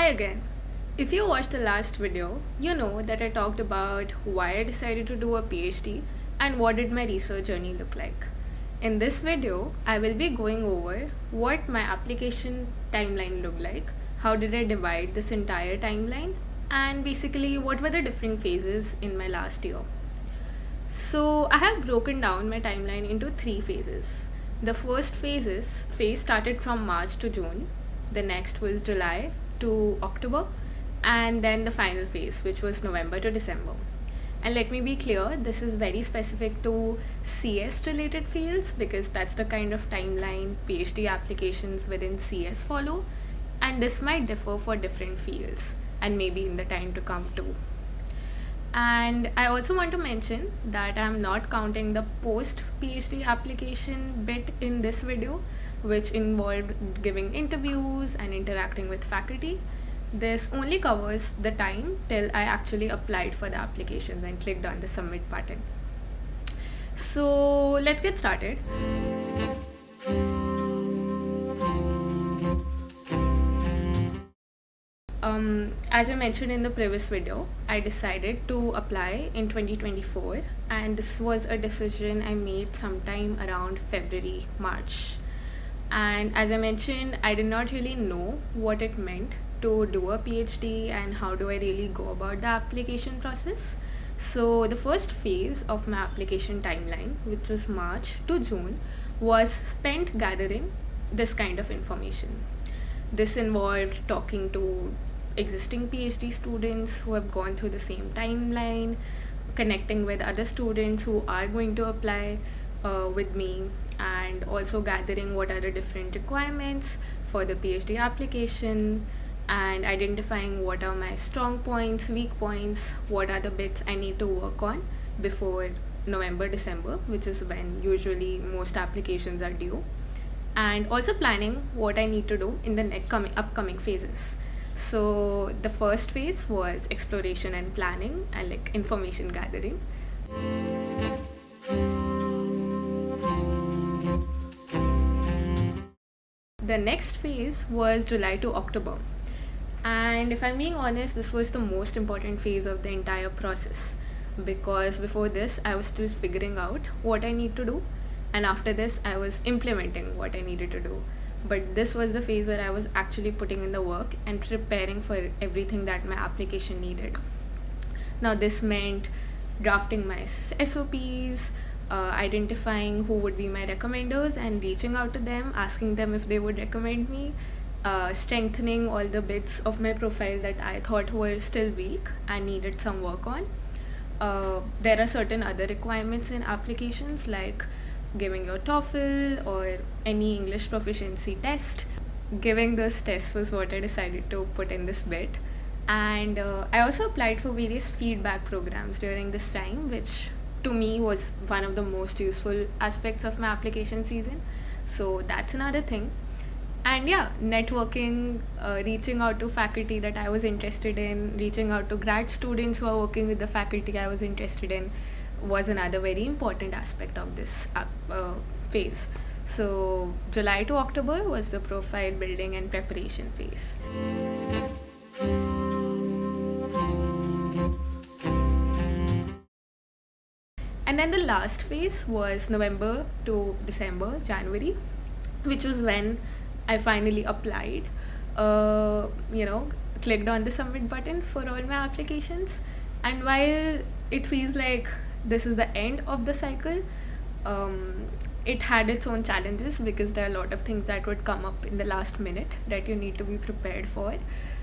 Hi again. If you watched the last video, you know that I talked about why I decided to do a PhD and what did my research journey look like. In this video, I will be going over what my application timeline looked like, how did I divide this entire timeline, and basically what were the different phases in my last year. So I have broken down my timeline into three phases. The first phase started from March to June. The next was July to October, and then the final phase, which was November to December. And let me be clear, this is very specific to CS related fields because that's the kind of timeline PhD applications within CS follow, and this might differ for different fields and maybe in the time to come too. And I also want to mention that I'm not counting the post PhD application bit in this video, which involved giving interviews and interacting with faculty. This only covers the time till I actually applied for the applications and clicked on the submit button. So let's get started. As I mentioned in the previous video, I decided to apply in 2024, and this was a decision I made sometime around February, March. And as I mentioned, I did not really know what it meant to do a PhD and how do I really go about the application process. So the first phase of my application timeline, which was March to June, was spent gathering this kind of information. This involved talking to existing PhD students who have gone through the same timeline, connecting with other students who are going to apply with me, and also gathering what are the different requirements for the PhD application and identifying what are my strong points, weak points, what are the bits I need to work on before November, December, which is when usually most applications are due, and also planning what I need to do in the upcoming phases. So the first phase was exploration and planning and like information gathering. The next phase was July to October. And if I'm being honest, this was the most important phase of the entire process because before this, I was still figuring out what I need to do. And after this, I was implementing what I needed to do. But this was the phase where I was actually putting in the work and preparing for everything that my application needed. Now, this meant drafting my SOPs, identifying who would be my recommenders and reaching out to them, asking them if they would recommend me, strengthening all the bits of my profile that I thought were still weak and needed some work on. There are certain other requirements in applications like giving your TOEFL or any English proficiency test. Giving those tests was what I decided to put in this bit. And I also applied for various feedback programs during this time, which to me was one of the most useful aspects of my application season. So that's another thing. And yeah, networking, reaching out to faculty that I was interested in, reaching out to grad students who are working with the faculty I was interested in was another very important aspect of this phase. So July to October was the profile building and preparation phase. And then the last phase was November to December, January, which was when I finally applied, clicked on the submit button for all my applications. And while it feels like this is the end of the cycle, it had its own challenges because there are a lot of things that would come up in the last minute that you need to be prepared for.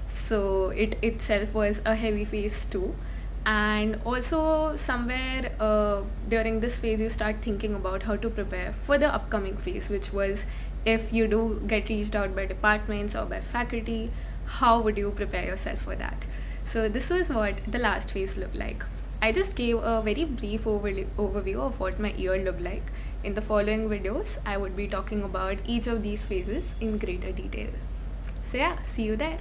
So it itself was a heavy phase too. And also somewhere during this phase you start thinking about how to prepare for the upcoming phase, which was if you do get reached out by departments or by faculty, how would you prepare yourself for that? So this was what the last phase looked like. I just gave a very brief overview of what my year looked like. In the following videos, I would be talking about each of these phases in greater detail. So yeah, see you there.